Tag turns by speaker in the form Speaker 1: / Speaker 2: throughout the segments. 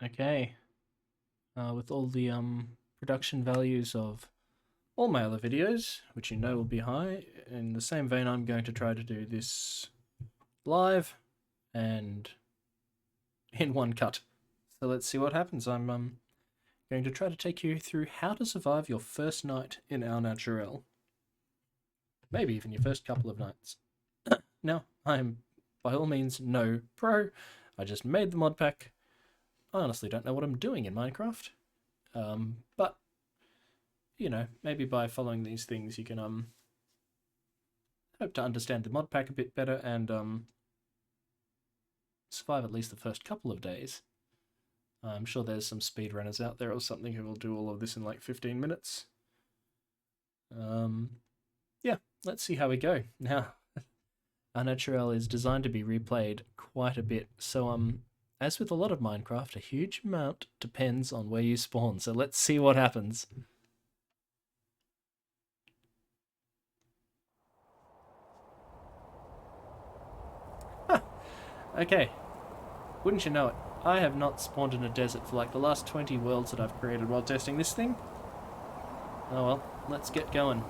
Speaker 1: Okay, with all the production values of all my other videos, which you know will be high, in the same vein, I'm going to try to do this live and in one cut. So let's see what happens. I'm going to try to take you through how to survive your first night in Au Naturel. Maybe even your first couple of nights. Now, I'm by all means no pro. I just made the mod pack. I honestly don't know what I'm doing in Minecraft. But, you know, maybe by following these things you can hope to understand the mod pack a bit better and survive at least the first couple of days. I'm sure there's some speedrunners out there or something who will do all of this in like 15 minutes. Yeah, let's see how we go. Now, Au Naturel is designed to be replayed quite a bit, so as with a lot of Minecraft, a huge amount depends on where you spawn, so let's see what happens. Huh. Okay, wouldn't you know it, I have not spawned in a desert for like the last 20 worlds that I've created while testing this thing. Oh well, let's get going.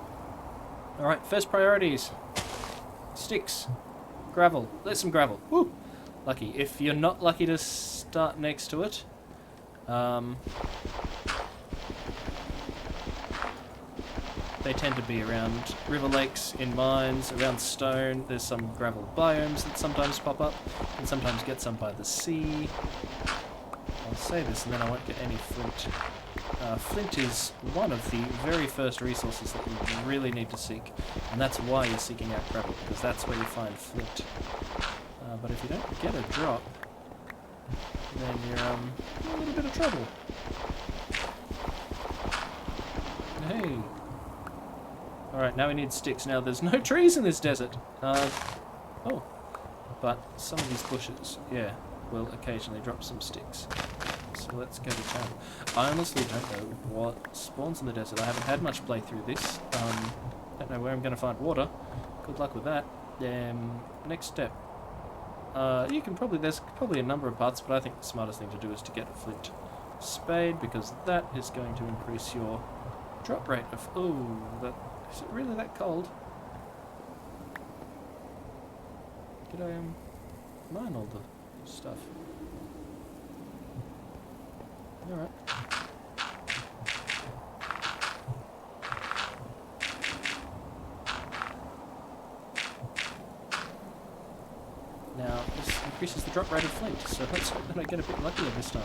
Speaker 1: Alright, first priorities. Sticks. Gravel. There's some gravel. Woo! Lucky. If you're not lucky to start next to it, they tend to be around river lakes, in mines, around stone. There's some gravel biomes that sometimes pop up, and sometimes get some by the sea. I'll say this and then I won't get any flint. Flint is one of the very first resources that you really need to seek, and that's why you're seeking out gravel, because that's where you find flint. But if you don't get a drop, then you're in a little bit of trouble. Hey! Alright, now we need sticks. Now there's no trees in this desert! Oh. But some of these bushes, yeah, will occasionally drop some sticks. So let's go to town. I honestly don't know what spawns in the desert. I haven't had much play through this. Don't know where I'm going to find water. Good luck with that. Next step. There's probably a number of paths, but I think the smartest thing to do is to get a flint spade, because that is going to increase your drop rate of... is it really that cold? Did I mine all the stuff? Alright. Now, this increases the drop rate of flint, so let's hope that I get a bit luckier this time.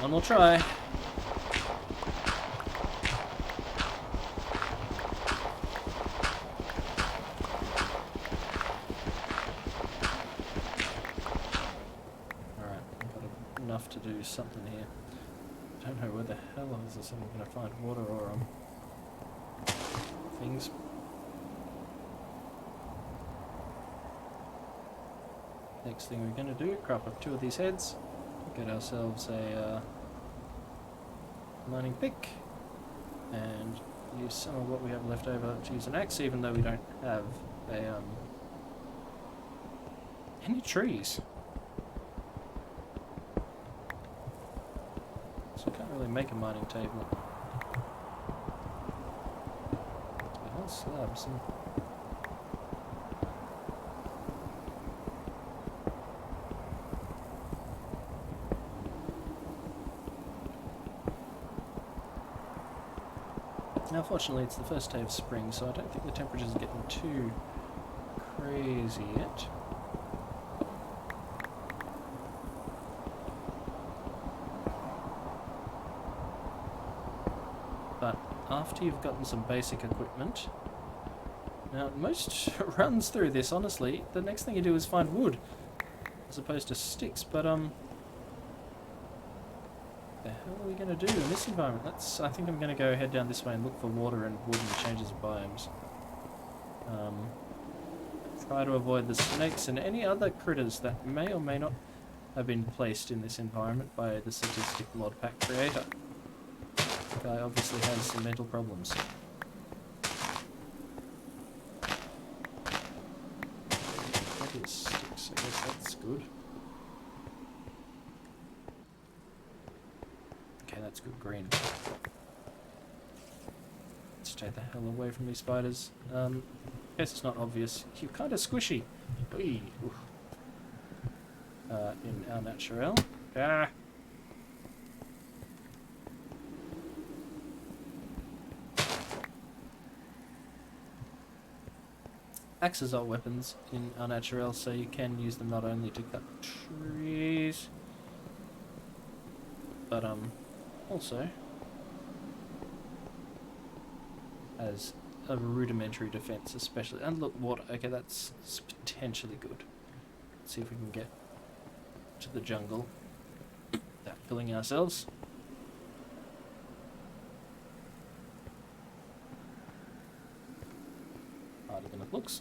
Speaker 1: One more try. Alright, got enough to do something here. Don't know where the hell is I'm going to find water or things. Next thing we're going to do, crop up 2 of these heads, get ourselves a mining pick, and use some of what we have left over to use an axe, even though we don't have any trees. So I can't really make a mining table. Well, slabs and... Now, fortunately, it's the first day of spring, so I don't think the temperatures are getting too crazy yet. But after you've gotten some basic equipment... Now, most runs through this, honestly, the next thing you do is find wood, as opposed to sticks, but, the hell are we going to do in this environment? I think I'm going to go head down this way and look for water and wood and changes of biomes. Try to avoid the snakes and any other critters that may or may not have been placed in this environment by the sadistic mod pack creator. The guy obviously has some mental problems. That is sticks, I guess that's good. Okay, that's good green. Stay the hell away from these spiders. Guess it's not obvious. You're kind of squishy. In Au Naturel. Ah! Axes are weapons in Au Naturel, so you can use them not only to cut trees, but also as a rudimentary defense, especially. And look, water. Okay, that's potentially good. Let's see if we can get to the jungle without killing ourselves. Harder than it looks.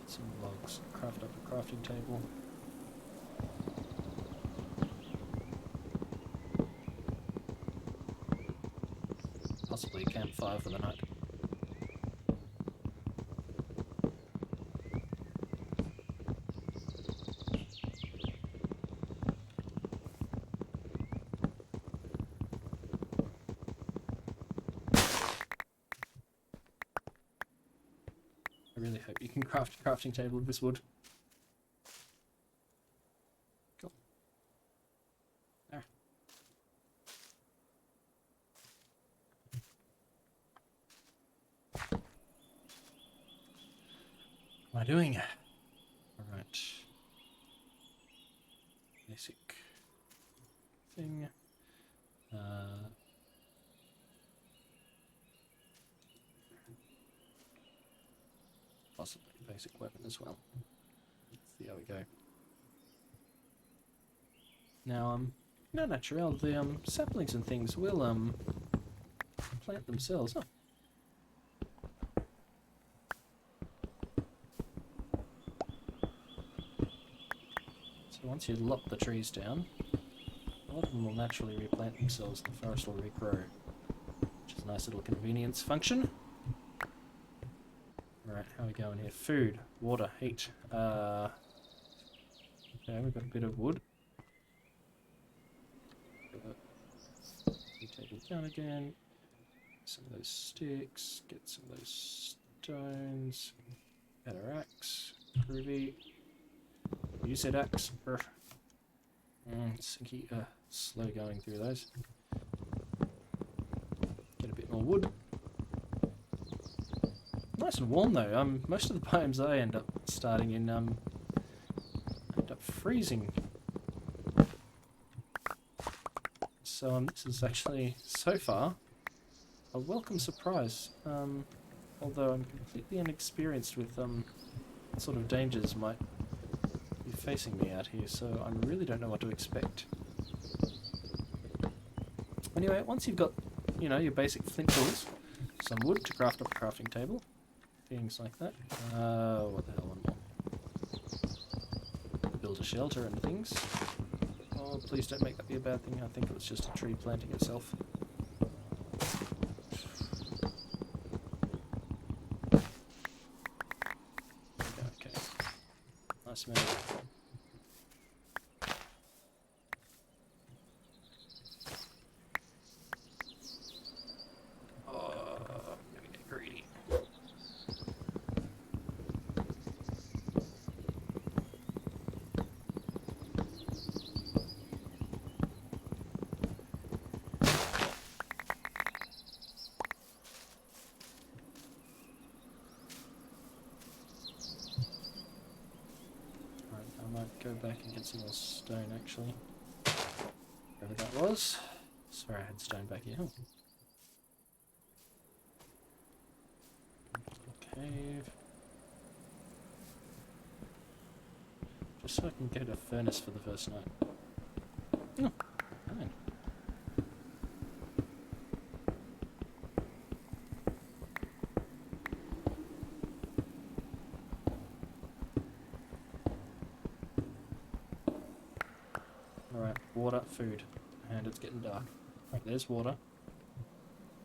Speaker 1: Some logs, craft up a crafting table. Possibly a campfire for the night. I really hope you can craft a crafting table with this wood. Cool. There. What am I doing? Alright. Basic thing. Possibly a basic weapon as well. Let's see how we go. Now, in Au Naturel, the saplings and things will plant themselves. Oh. So once you lop the trees down, a lot of them will naturally replant themselves and the forest will regrow, which is a nice little convenience function. Alright, how are we going here? Food, water, heat. Okay, we've got a bit of wood. You take it down again. Some of those sticks, get some of those stones. Better axe, groovy. You said axe. Sinky, slow going through those. Get a bit more wood. Nice and warm though. Most of the biomes I end up starting in end up freezing. So this is actually so far a welcome surprise. Although I'm completely inexperienced with what sort of dangers might be facing me out here, so I really don't know what to expect. Anyway, once you've got, you know, your basic flint tools, some wood to craft up a crafting table, things like that. What the hell, one more. Build a shelter and things. Oh, please don't make that be a bad thing. I think it was just a tree planting itself. Okay. Nice move. might go back and get some more stone actually. Wherever that was. Sorry, I had stone back here. Cave. Just so I can get a furnace for the first night. Oh, fine. Alright, water, food. And it's getting dark. Right, there's water.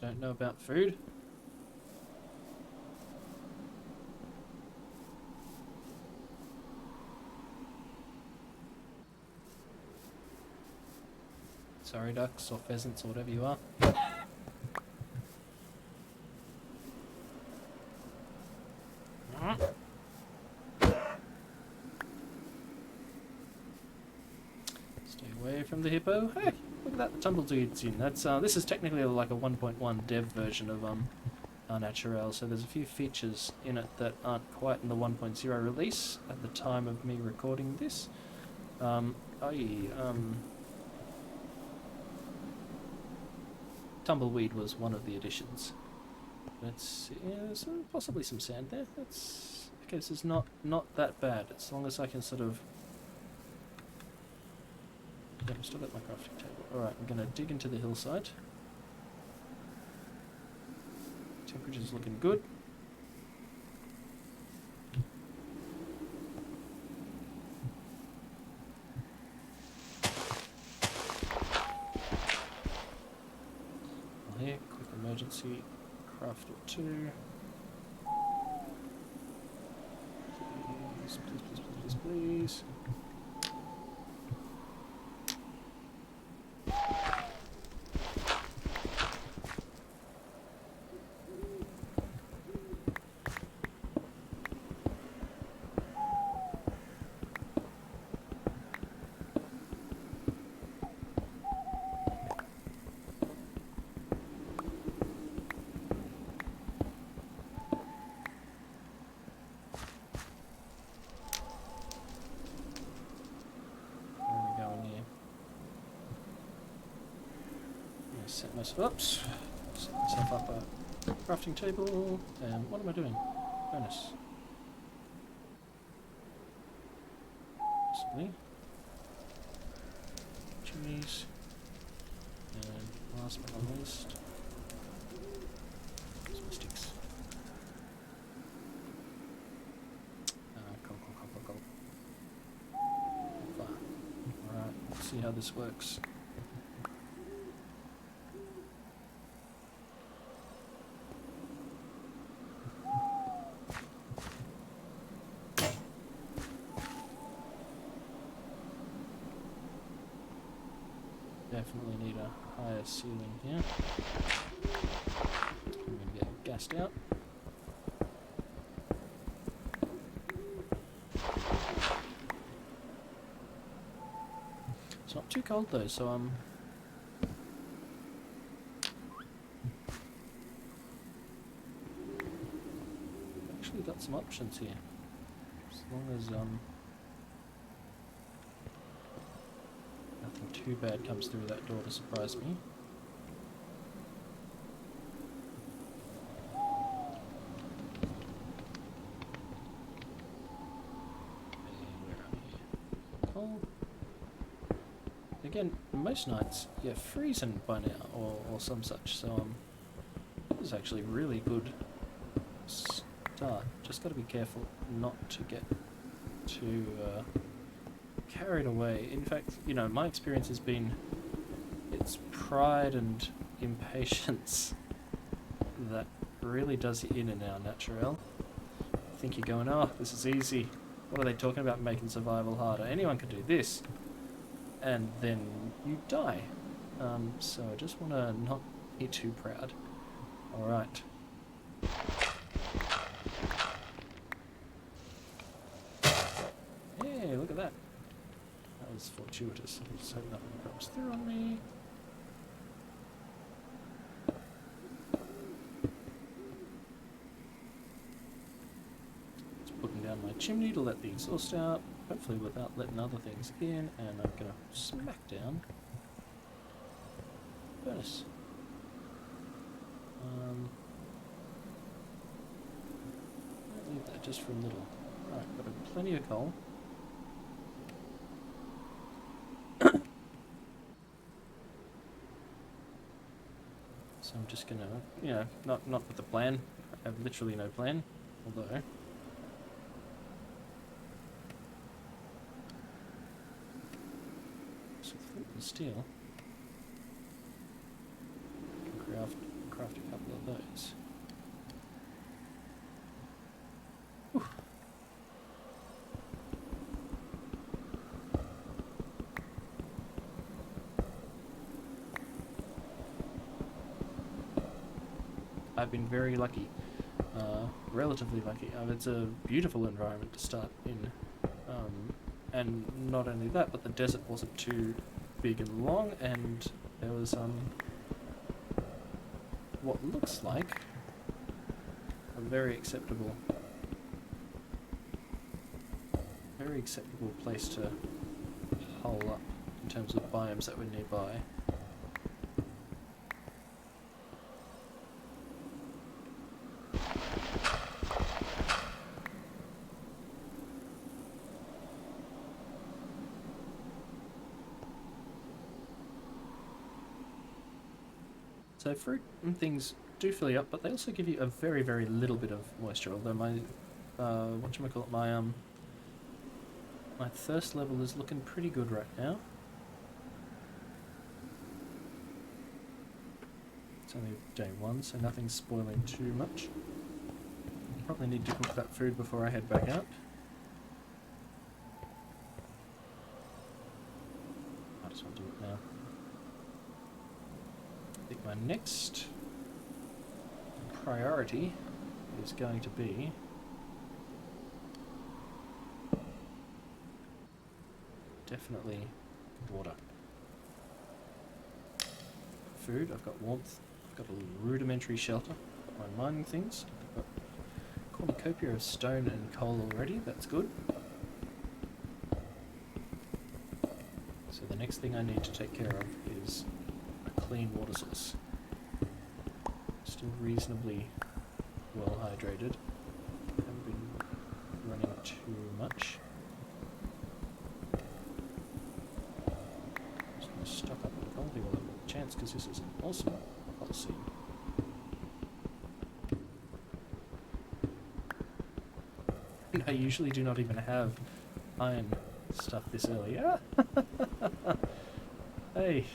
Speaker 1: Don't know about food. Sorry, ducks or pheasants or whatever you are. Stay away from the hippo. Hey, look at that, the tumbleweed's in. That's this is technically like a 1.1 dev version of Au Naturel, so there's a few features in it that aren't quite in the 1.0 release at the time of me recording this. Tumbleweed was one of the additions. Let's see, yeah, there's possibly some sand there. That's okay. This is not that bad as long as I can sort of. Yeah, I've still got my crafting table. All right, I'm gonna dig into the hillside. Temperature's looking good. Here, quick emergency craft or two. Please, please, please, please, please. Set myself up a crafting table. What am I doing? Furnace. Possibly. Chimneys. And last but not least, some sticks. Coal. Fire. Alright, let's see how this works. Definitely need a higher ceiling here. I'm going to get gassed out. It's not too cold though, so actually got some options here. As long as nothing too bad comes through that door to surprise me. Oh. Again, most nights you're freezing by now, or some such. So this is actually really good start. Just got to be careful not to get too carried away. In fact, you know, my experience has been it's pride and impatience that really does you in Au Naturel. You think you're going, oh, this is easy. What are they talking about making survival harder? Anyone can do this. And then you die. So I just want to not be too proud. Alright. Hey, look at that. That was fortuitous. I just hope nothing comes through on me. Just putting down my chimney to let the exhaust out. hopefully without letting other things in, and I'm gonna smack down furnace. I'll leave that just for a little. Right, got plenty of coal. So I'm just gonna, you know, not with the plan. I have literally no plan, although. So flint and steel. I can craft a couple of those. Whew. I've been very lucky, relatively lucky. It's a beautiful environment to start in, and not only that, but the desert wasn't too big and long, and there was what looks like a very acceptable place to hole up in terms of biomes that were nearby. So fruit and things do fill you up, but they also give you a very, very little bit of moisture. Although my, whatchamacallit, my thirst level is looking pretty good right now. It's only day one, so nothing's spoiling too much. Probably need to cook that food before I head back out. Might as well do it now. I think my next priority is going to be definitely water. Food, I've got warmth, I've got a rudimentary shelter, I've got my mining things, I've got a cornucopia of stone and coal already, that's good. So the next thing I need to take care of is a clean water source. Still reasonably well hydrated, haven't been running too much. Just going to stock up on coffee while I've got the chance, because this is an awesome policy. And I usually do not even have iron stuff this early. Ah! Hey.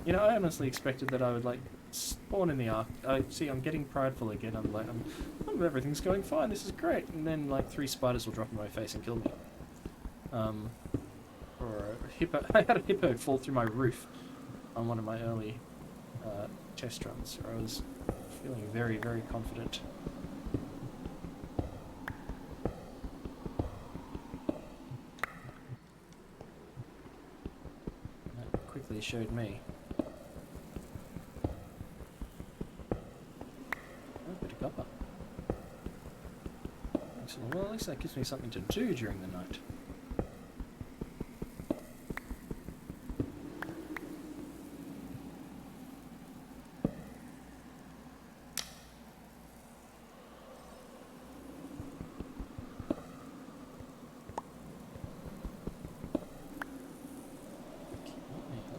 Speaker 1: You know, I honestly expected that I would, like, spawn in the ark. I'm getting prideful again. I'm like, everything's going fine, this is great. And then, like, 3 spiders will drop in my face and kill me. Or a hippo. I had a hippo fall through my roof on one of my early test runs, where I was feeling very, very confident. That quickly showed me. Well, at least that gives me something to do during the night. Okay,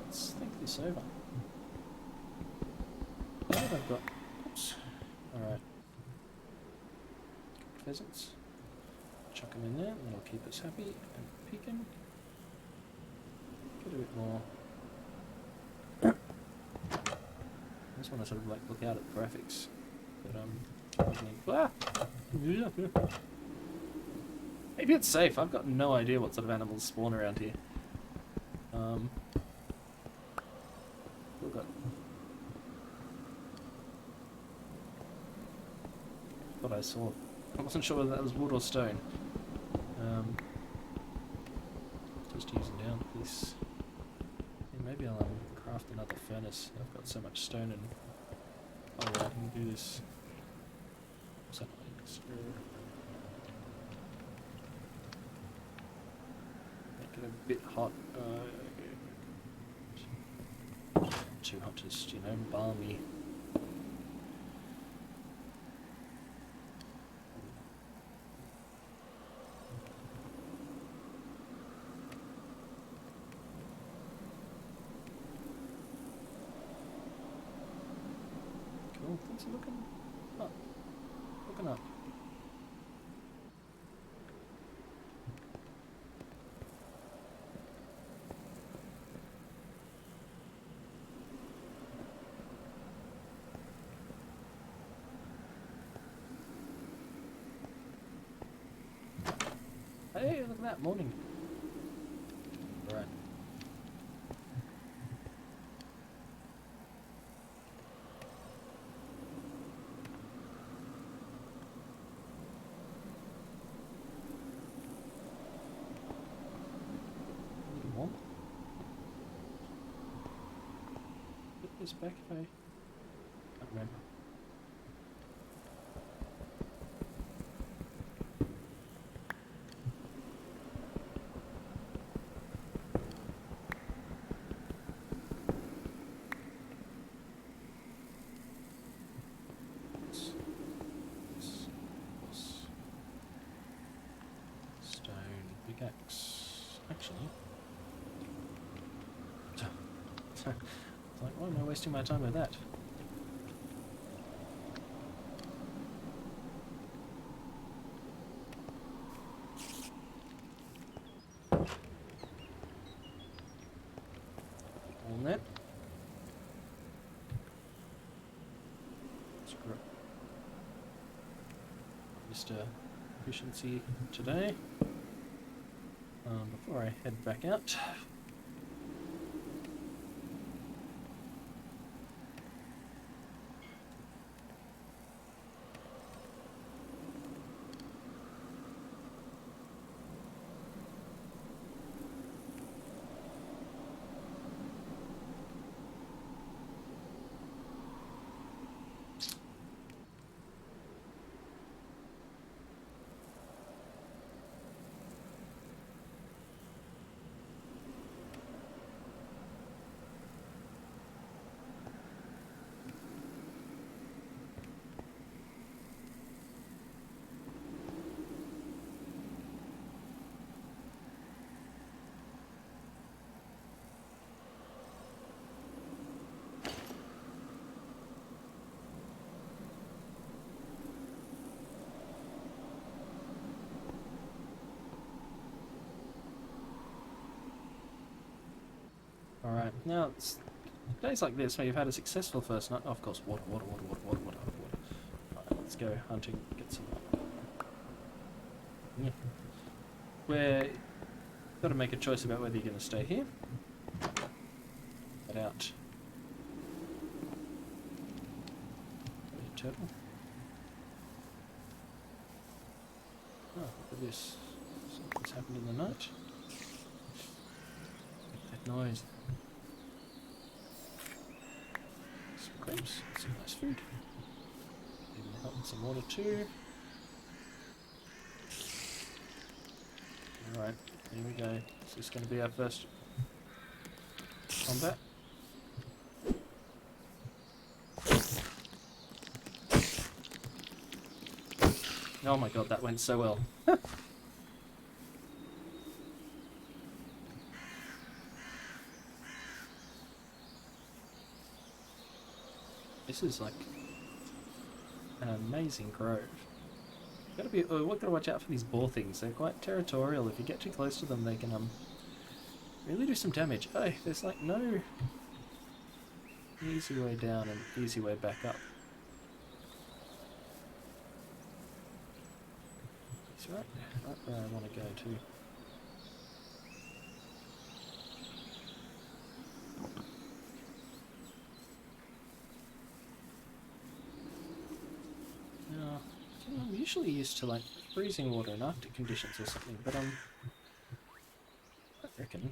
Speaker 1: let's think this over. Now that I've got... Oops. Alright. Pheasants. Chuck them in there, that'll keep us happy and peeking. Get a bit more. I just want to sort of like look out at the graphics. But maybe it's safe. I've got no idea what sort of animals spawn around here. We've got what I saw. I wasn't sure whether that was wood or stone. Just using down this. Yeah, maybe I'll craft another furnace. I've got so much stone and I can do this. get a bit hot. Too hot, just, you know, balmy. Cool, things are looking up. Looking up. Hey, look at that, morning. Alright. Warm. Put this back if I can't remember. Pickaxe. Actually, it's like, why am I wasting my time with that? On that. Screw it. Mr. Efficiency today. Before I head back out. Alright, now it's days like this where you've had a successful first night. Oh, of course, water. Alright, let's go hunting, get some. Yeah. Where you've got to make a choice about whether you're going to stay here. Get out. Turtle. Oh, look at this. Something's happened in the night. That noise. Some grapes, some nice food. Even help with some water too. Alright, here we go. Is this going to be our first combat? Oh my god, that went so well. This is like an amazing grove. Gotta be, we've got to watch out for these boar things. They're quite territorial. If you get too close to them, they can really do some damage. Oh, there's like no easy way down and easy way back up. It's right where I want to go too. Now, I'm usually used to like freezing water in Arctic conditions or something, but I reckon.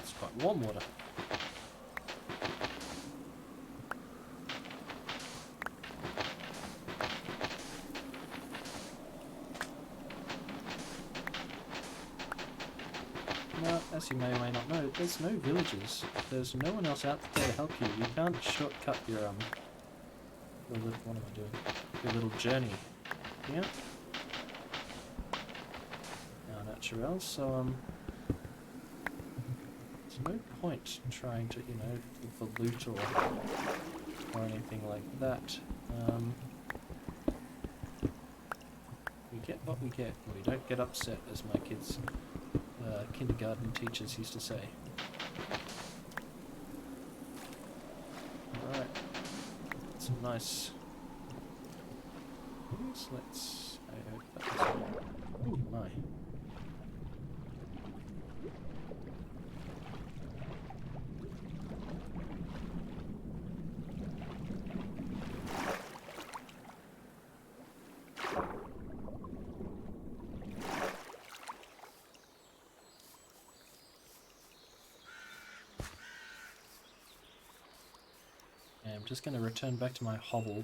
Speaker 1: It's quite warm water. Now, as you may or may not know, there's no villages. There's no one else out there to help you. You can't shortcut your little, what am I doing? Your little journey. Yeah. Au Naturel. So there's no point trying to, you know, look for loot or anything like that. We get what we get. We don't get upset, as my kids' kindergarten teachers used to say. Alright. Some nice things. Let's... I hope that was... Ooh, my. I'm just going to return back to my hovel.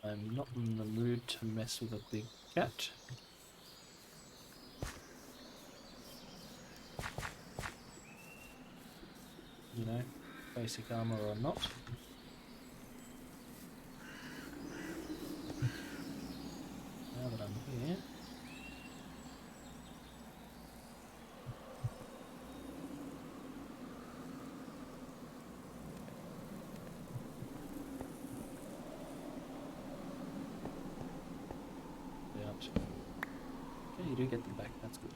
Speaker 1: I'm not in the mood to mess with a big cat. You know, basic armor or not. Now that I'm here... Okay, you do get them back, that's good.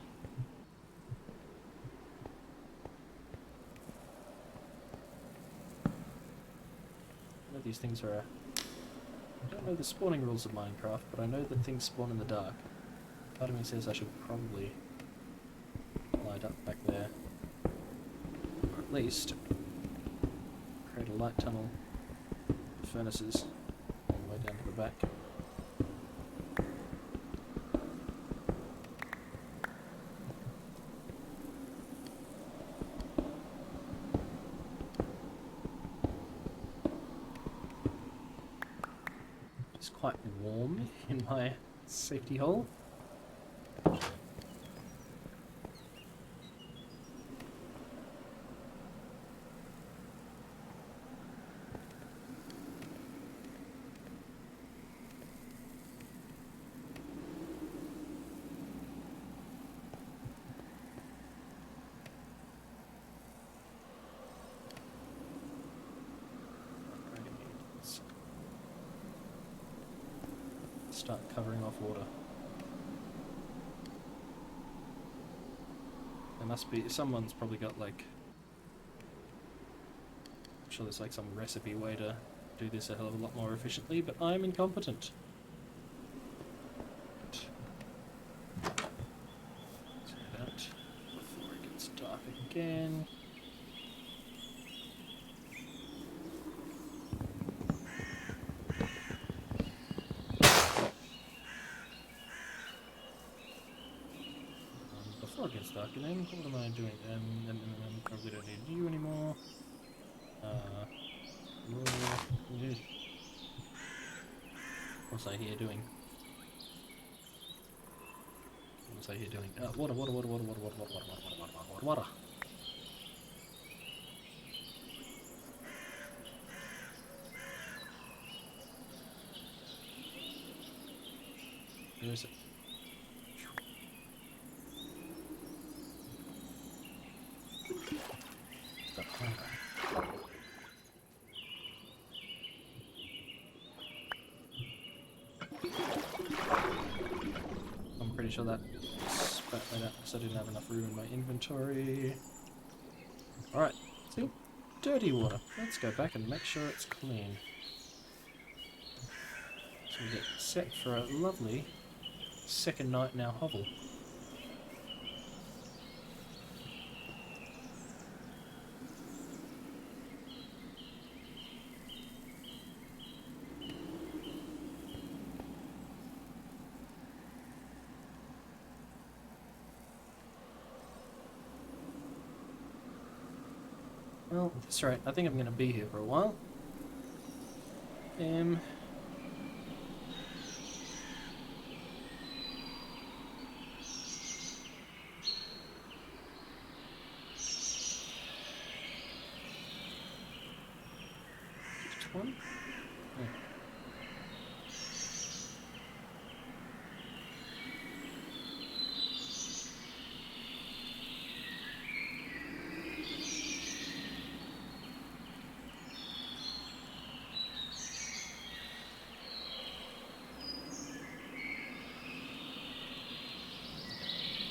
Speaker 1: I know these things are... I don't know the spawning rules of Minecraft, but I know that things spawn in the dark. Part of me says I should probably light up back there. Or at least create a light tunnel of furnaces all the way down to the back. It's quite warm in my safety hole. Start covering off water. There must be, someone's probably got like, I'm sure there's like some recipe way to do this a hell of a lot more efficiently, but I'm incompetent. Let's head out before it gets dark again. Before it gets dark again, what am I doing? Probably don't need you anymore. What's I here doing? What's I here doing? Water. Where is it? I'm pretty sure that spat right out because I didn't have enough room in my inventory. Alright, still dirty water. Let's go back and make sure it's clean. So we get set for a lovely second night in our hovel. Well, at this rate, I think I'm going to be here for a while. Just one. Yeah.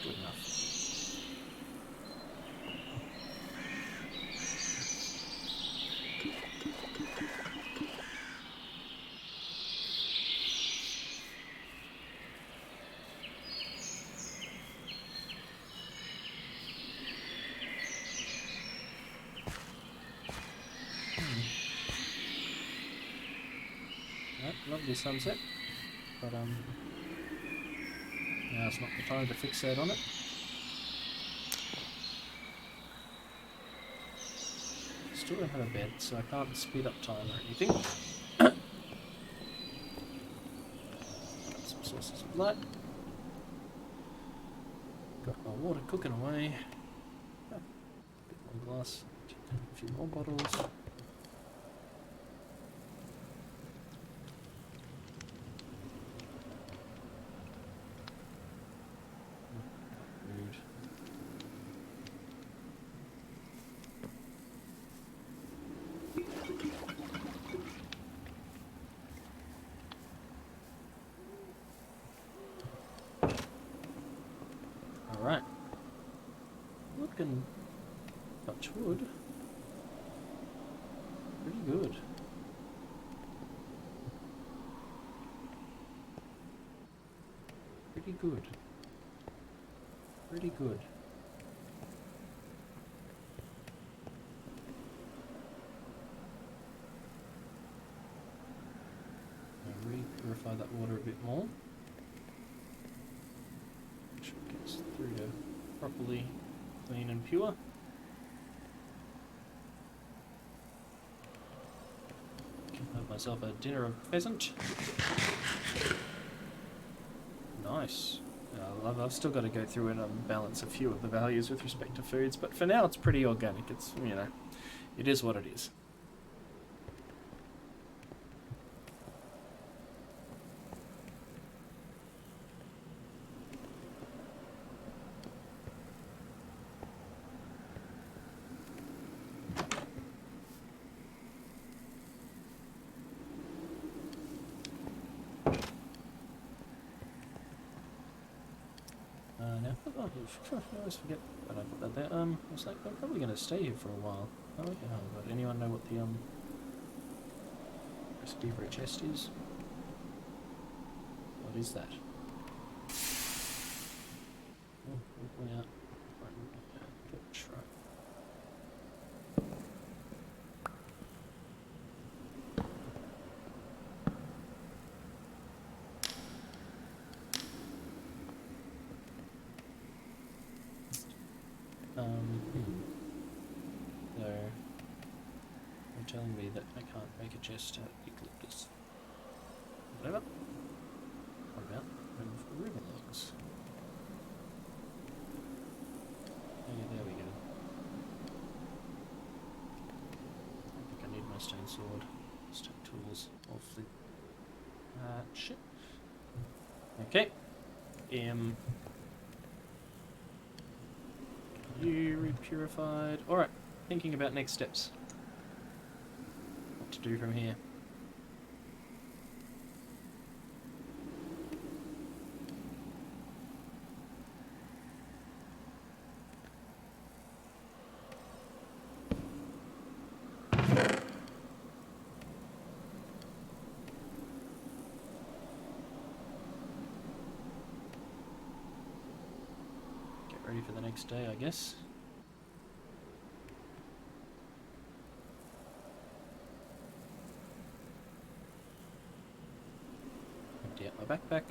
Speaker 1: Good enough. Right, lovely sunset, but now's not the time to fixate on it. Still don't have a bed, so I can't speed up time or anything. Some sources of light. Got my water cooking away. A bit more glass. A few more bottles. Rude. Alright. Looking, touch wood, pretty good. Pretty good. Pretty good. I'll re-purify that water a bit more. Make sure it gets through to properly clean and pure. Have myself a dinner of pheasant. Nice. I've still got to go through and balance a few of the values with respect to foods, but for now it's pretty organic. It's, you know, it is what it is. Now, I always forget that I put that there. I was like, I'm probably going to stay here for a while. Oh, yeah, but anyone know what the recipe for a chest is? What is that? Oh, we'll out. Try. So, you're telling me that I can't make a chest out of eucalyptus. Whatever. What about river logs? Yeah, there we go. I think I need my stone sword, stone tools, or flint. Shit. Okay. You repurified. Alright, thinking about next steps. What to do from here. Ready for the next day, I guess. Empty out my backpack.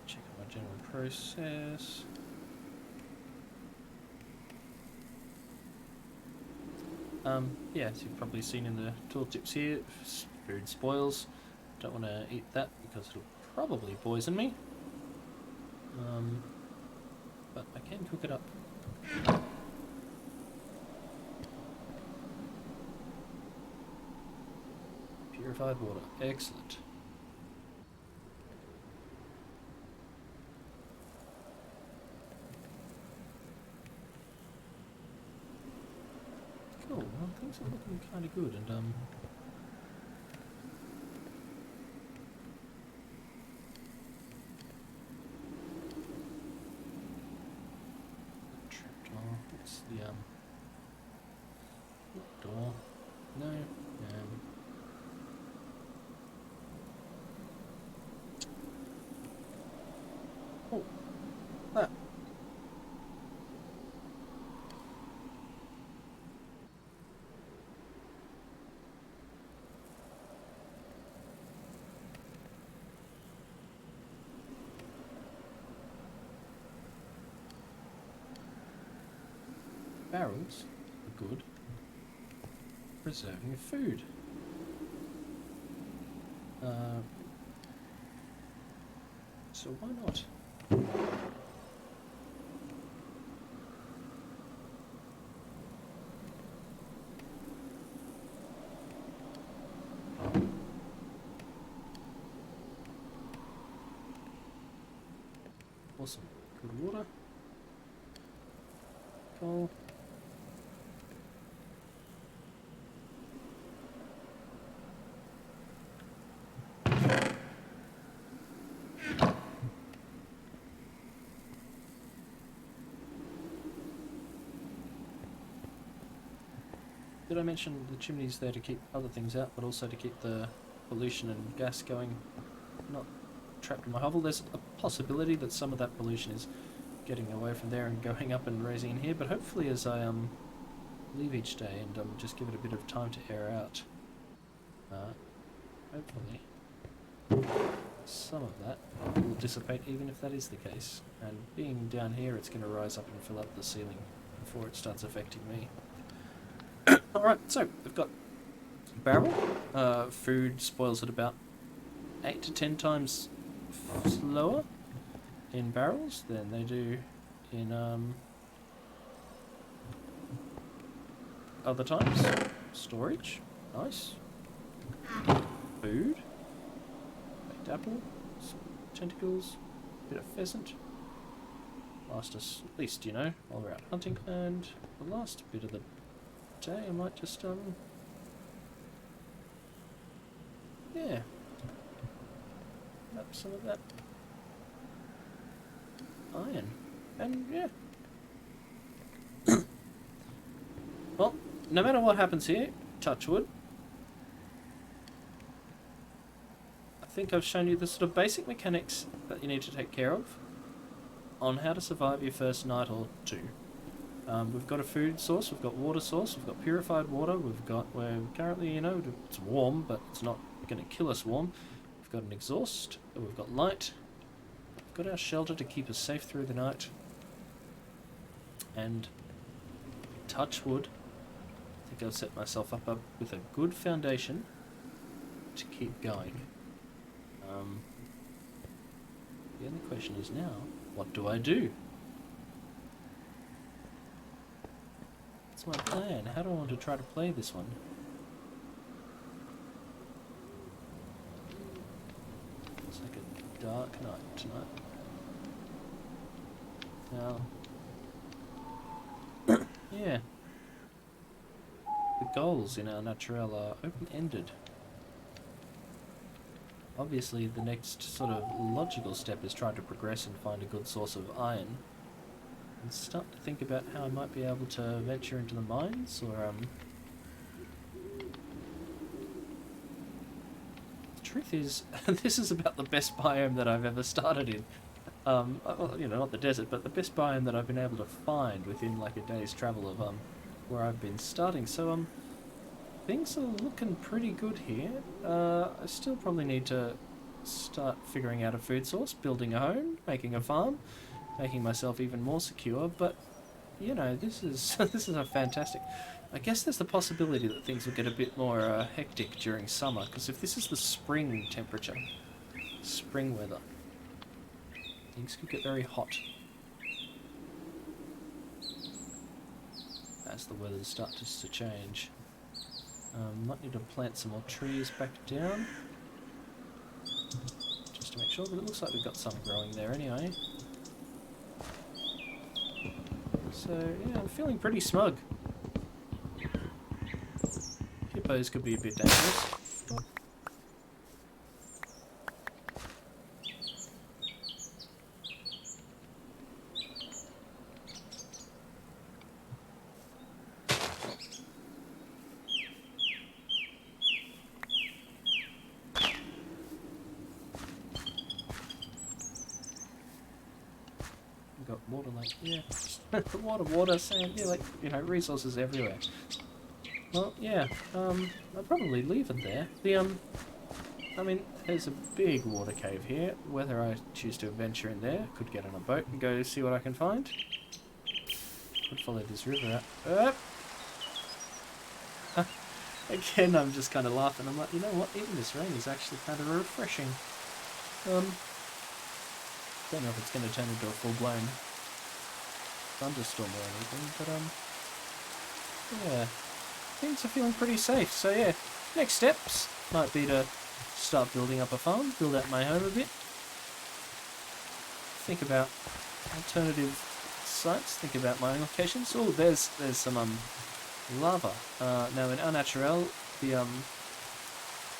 Speaker 1: Check out my general process. Yeah, as you've probably seen in the tooltips here, food spoils. Don't want to eat that because it'll probably poison me. But I can cook it up. Purified water. Excellent. Cool. Well, things are looking kind of good, and trapdoor. What's the door? No. Oh, that. Barrels are good. Preserving food. So why not? Awesome. Good water. Coal. Did I mention the chimney's there to keep other things out, but also to keep the pollution and gas going, not trapped in my hovel? There's a possibility that some of that pollution is getting away from there and going up and raising in here, but hopefully as I leave each day and just give it a bit of time to air out, hopefully some of that will dissipate, even if that is the case. And being down here, it's going to rise up and fill up the ceiling before it starts affecting me. Alright, so we've got barrel. Food spoils at about 8 to 10 times slower in barrels than they do in other times. Storage, nice. Food, baked apple, some tentacles, bit of pheasant. Last us, at least, you know, while we're out hunting. And the last bit of the day, I might just yeah, up some of that iron, and yeah. Well, no matter what happens here, touch wood, I think I've shown you the sort of basic mechanics that you need to take care of on how to survive your first night or two. We've got a food source, we've got water source, we've got purified water, we're currently, you know, it's warm, but it's not going to kill us warm. We've got an exhaust, we've got light, we've got our shelter to keep us safe through the night, and touch wood, I think I've set myself up with a good foundation to keep going. The only question is now, what do I do? What's my plan? How do I want to try to play this one? It's like a dark night tonight. Now, yeah. The goals in Au Naturel are open-ended. Obviously, the next sort of logical step is trying to progress and find a good source of iron. And start to think about how I might be able to venture into the mines, or the truth is, this is about the best biome that I've ever started in. Well, you know, not the desert, but the best biome that I've been able to find within like a day's travel of where I've been starting. So things are looking pretty good here. I still probably need to start figuring out a food source, building a home, making a farm, making myself even more secure, but you know, this is this is a fantastic. I guess there's the possibility that things will get a bit more hectic during summer, because if this is the spring temperature, spring weather, things could get very hot as the weather starts to change. Might need to plant some more trees back down, just to make sure, but it looks like we've got some growing there anyway. So, yeah, I'm feeling pretty smug. Hippos could be a bit dangerous. We've got water like, yeah, water, sand, yeah, like, you know, resources everywhere. Well, yeah, I'll probably leave it there. I mean, there's a big water cave here. Whether I choose to venture in there, could get on a boat and go see what I can find. Could follow this river out. Again, I'm just kind of laughing. I'm like, you know what? Even this rain is actually kind of refreshing. Don't know if it's going to turn into a full-blown thunderstorm or anything, but yeah, things are feeling pretty safe. So yeah, next steps might be to start building up a farm, build out my home a bit, think about alternative sites, think about mining locations. Oh, there's some lava. Now in Au Naturel, the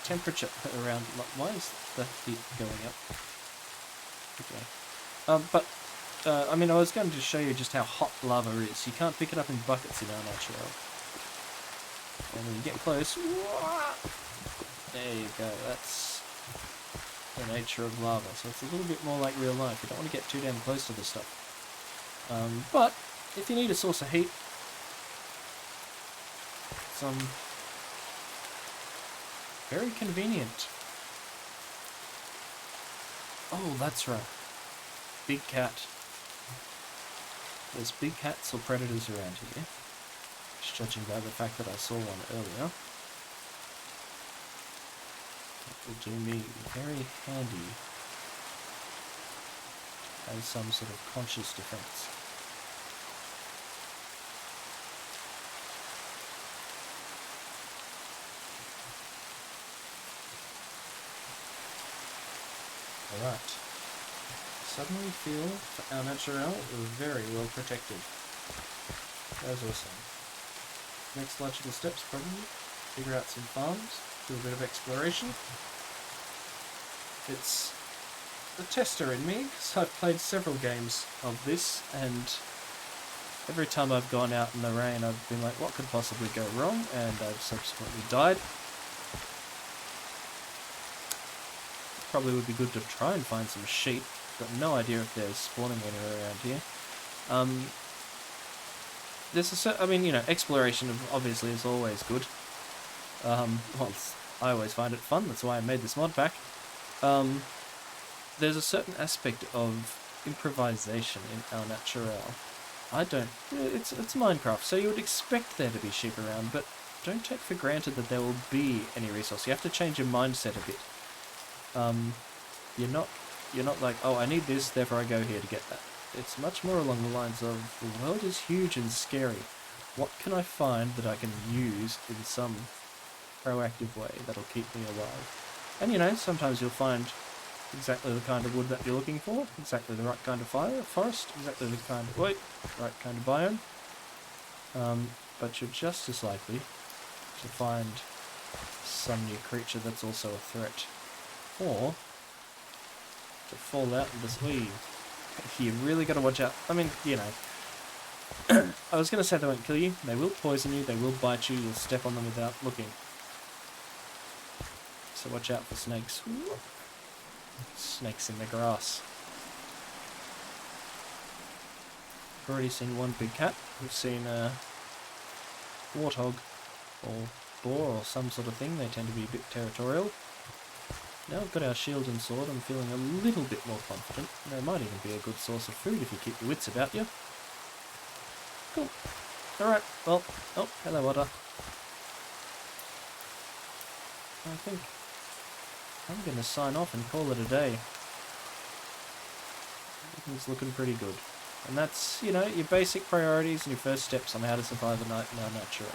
Speaker 1: temperature around. Why is the heat going up? Okay. I mean, I was going to show you just how hot lava is. You can't pick it up in buckets in Au Naturel. And when you get close, there you go. That's the nature of lava. So it's a little bit more like real life. You don't want to get too damn close to this stuff. But if you need a source of heat, it's very convenient. Oh, that's right. Big cat. There's big cats or predators around here. Just judging by the fact that I saw one earlier. That will do me very handy as some sort of conscious defense. Alright. Suddenly feel for Au Naturel very well protected. That was awesome. Next logical steps probably figure out some farms, do a bit of exploration. It's the tester in me, so I've played several games of this, and every time I've gone out in the rain I've been like, what could possibly go wrong? And I've subsequently died. Probably would be good to try and find some sheep. Got no idea if they're spawning anywhere around here. There's I mean, you know, exploration obviously is always good. Well, I always find it fun. That's why I made this mod pack. There's a certain aspect of improvisation in Au Naturel. It's Minecraft, so you would expect there to be sheep around, but don't take for granted that there will be any resource. You have to change your mindset a bit. You're not like, oh, I need this, therefore I go here to get that. It's much more along the lines of, the world is huge and scary. What can I find that I can use in some proactive way that'll keep me alive? And you know, sometimes you'll find exactly the kind of wood that you're looking for, exactly the right kind of forest, exactly the right kind of biome. But you're just as likely to find some new creature that's also a threat. Or to fall out and just leave. You really got to watch out. I mean, you know, I was going to say they won't kill you. They will poison you. They will bite you. You'll step on them without looking. So watch out for snakes. Snakes in the grass. We've already seen one big cat. We've seen a warthog or boar or some sort of thing. They tend to be a bit territorial. Now we've got our shield and sword, I'm feeling a little bit more confident. There might even be a good source of food if you keep your wits about you. Cool. Alright, well, oh, hello Otter. I think I'm gonna sign off and call it a day. Everything's looking pretty good. And that's, you know, your basic priorities and your first steps on how to survive a night in Au Naturel.